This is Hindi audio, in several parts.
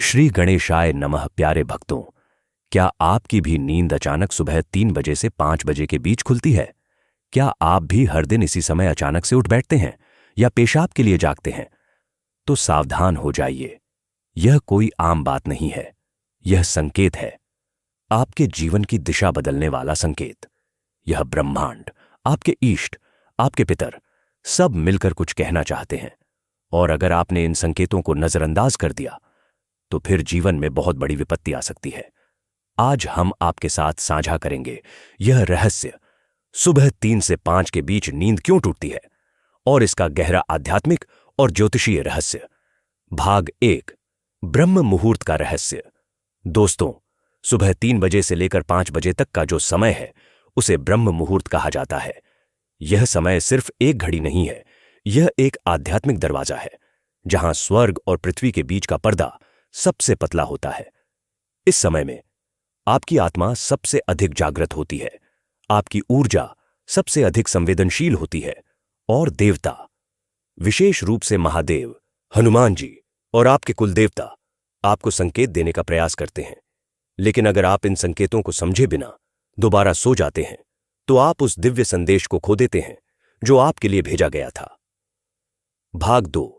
श्री गणेशाय नमः। प्यारे भक्तों, क्या आपकी भी नींद अचानक सुबह 3 बजे से 5 बजे के बीच खुलती है? क्या आप भी हर दिन इसी समय अचानक से उठ बैठते हैं या पेशाब के लिए जागते हैं? तो सावधान हो जाइए, यह कोई आम बात नहीं है। यह संकेत है, आपके जीवन की दिशा बदलने वाला संकेत। यह ब्रह्मांड, आपके इष्ट, आपके पितर सब मिलकर कुछ कहना चाहते हैं, और अगर आपने इन संकेतों को नजरअंदाज कर दिया तो फिर जीवन में बहुत बड़ी विपत्ति आ सकती है। आज हम आपके साथ साझा करेंगे यह रहस्य, सुबह 3 से 5 के बीच नींद क्यों टूटती है, और इसका गहरा आध्यात्मिक और ज्योतिषीय रहस्य। भाग 1, ब्रह्म मुहूर्त का रहस्य। दोस्तों, सुबह 3 बजे से लेकर 5 बजे तक का जो समय है उसे ब्रह्म मुहूर्त कहा जाता है। यह समय सिर्फ एक घड़ी नहीं है, यह एक आध्यात्मिक दरवाजा है जहां स्वर्ग और पृथ्वी के बीच का पर्दा सबसे पतला होता है। इस समय में आपकी आत्मा सबसे अधिक जागृत होती है, आपकी ऊर्जा सबसे अधिक संवेदनशील होती है, और देवता, विशेष रूप से महादेव, हनुमान जी और आपके कुल देवता आपको संकेत देने का प्रयास करते हैं। लेकिन अगर आप इन संकेतों को समझे बिना दोबारा सो जाते हैं तो आप उस दिव्य संदेश को खो देते हैं जो आपके लिए भेजा गया था। भाग 2,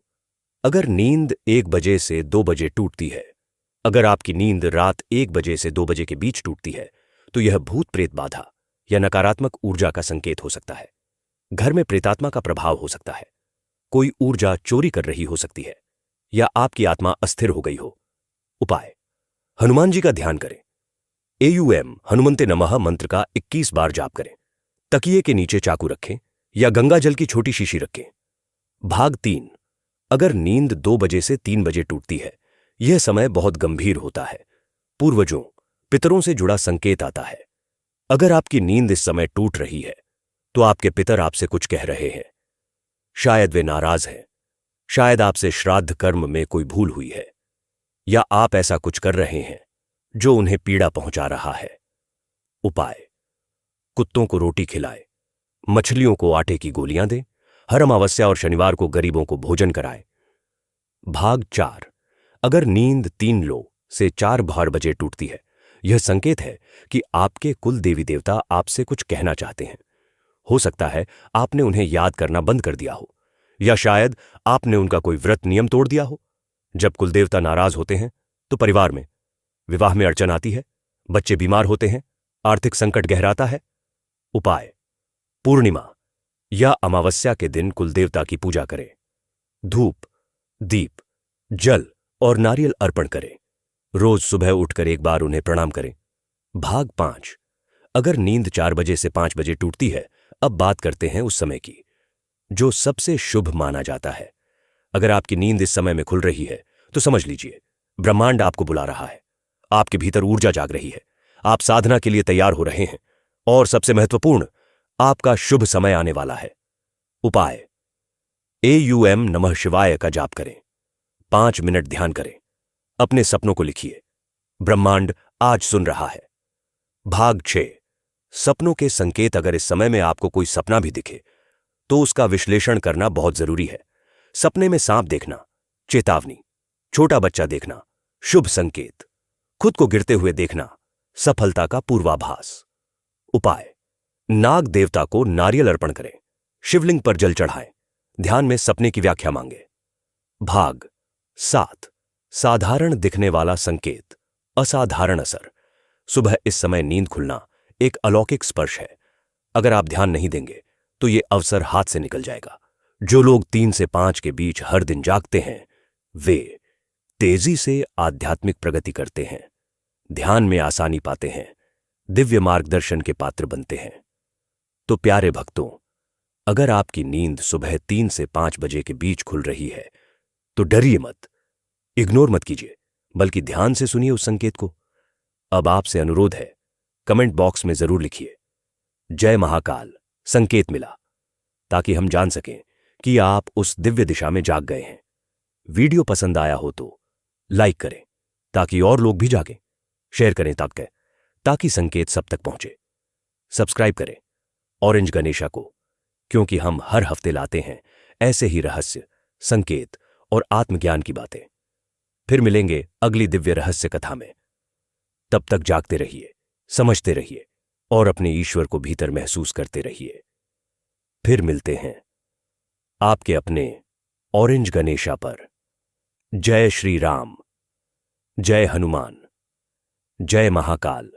अगर नींद 1 बजे से 2 बजे टूटती है। अगर आपकी नींद रात 1 बजे से 2 बजे के बीच टूटती है तो यह भूत प्रेत बाधा या नकारात्मक ऊर्जा का संकेत हो सकता है। घर में प्रेतात्मा का प्रभाव हो सकता है, कोई ऊर्जा चोरी कर रही हो सकती है, या आपकी आत्मा अस्थिर हो गई हो। उपाय: हनुमान जी का ध्यान करें। AUM हनुमंते नमः मंत्र का 21 बार जाप करें। तकिए के नीचे चाकू रखें या गंगा जल की छोटी शीशी रखें। भाग 3, अगर नींद 2 बजे से 3 बजे टूटती है, यह समय बहुत गंभीर होता है। पूर्वजों, पितरों से जुड़ा संकेत आता है। अगर आपकी नींद इस समय टूट रही है तो आपके पितर आपसे कुछ कह रहे हैं। शायद वे नाराज हैं, शायद आपसे श्राद्ध कर्म में कोई भूल हुई है, या आप ऐसा कुछ कर रहे हैं जो उन्हें पीड़ा पहुंचा रहा है। उपाय: कुत्तों को रोटी खिलाए, मछलियों को आटे की गोलियां दें, हर अमावस्या और शनिवार को गरीबों को भोजन कराएं। भाग 4, अगर नींद 3 लो से 4 बजे टूटती है, यह संकेत है कि आपके कुल देवी देवता आपसे कुछ कहना चाहते हैं। हो सकता है आपने उन्हें याद करना बंद कर दिया हो, या शायद आपने उनका कोई व्रत नियम तोड़ दिया हो। जब कुल देवता नाराज होते हैं तो परिवार में, विवाह में अड़चन आती है, बच्चे बीमार होते हैं, आर्थिक संकट गहराता है। उपाय: पूर्णिमा या अमावस्या के दिन कुल देवता की पूजा करें। धूप, दीप, जल और नारियल अर्पण करें। रोज सुबह उठकर एक बार उन्हें प्रणाम करें। भाग 5, अगर नींद 4 बजे से 5 बजे टूटती है, अब बात करते हैं उस समय की जो सबसे शुभ माना जाता है। अगर आपकी नींद इस समय में खुल रही है तो समझ लीजिए, ब्रह्मांड आपको बुला रहा है। आपके भीतर ऊर्जा जाग रही है, आप साधना के लिए तैयार हो रहे हैं, और सबसे महत्वपूर्ण, आपका शुभ समय आने वाला है। उपाय: AUM नमः शिवाय का जाप करें, 5 मिनट ध्यान करें, अपने सपनों को लिखिए, ब्रह्मांड आज सुन रहा है। भाग 6, सपनों के संकेत। अगर इस समय में आपको कोई सपना भी दिखे तो उसका विश्लेषण करना बहुत जरूरी है। सपने में सांप देखना चेतावनी, छोटा बच्चा देखना शुभ संकेत, खुद को गिरते हुए देखना सफलता का पूर्वाभास। उपाय: नाग देवता को नारियल अर्पण करें, शिवलिंग पर जल चढ़ाएं, ध्यान में सपने की व्याख्या मांगे। भाग 7, साधारण दिखने वाला संकेत, असाधारण असर। सुबह इस समय नींद खुलना एक अलौकिक स्पर्श है। अगर आप ध्यान नहीं देंगे तो यह अवसर हाथ से निकल जाएगा। जो लोग 3 से 5 के बीच हर दिन जागते हैं वे तेजी से आध्यात्मिक प्रगति करते हैं, ध्यान में आसानी पाते हैं, दिव्य मार्गदर्शन के पात्र बनते हैं। तो प्यारे भक्तों, अगर आपकी नींद सुबह 3 से 5 बजे के बीच खुल रही है तो डरिए मत, इग्नोर मत कीजिए, बल्कि ध्यान से सुनिए उस संकेत को। अब आपसे अनुरोध है, कमेंट बॉक्स में जरूर लिखिए, जय महाकाल, संकेत मिला, ताकि हम जान सकें कि आप उस दिव्य दिशा में जाग गए हैं। वीडियो पसंद आया हो तो लाइक करें ताकि और लोग भी जागें, शेयर करें ताकि संकेत सब तक पहुंचे। सब्सक्राइब करें ऑरेंज गणेशा को, क्योंकि हम हर हफ्ते लाते हैं ऐसे ही रहस्य, संकेत और आत्मज्ञान की बातें। फिर मिलेंगे अगली दिव्य रहस्य कथा में। तब तक जागते रहिए, समझते रहिए और अपने ईश्वर को भीतर महसूस करते रहिए। फिर मिलते हैं आपके अपने ऑरेंज गणेशा पर। जय श्री राम, जय हनुमान, जय महाकाल।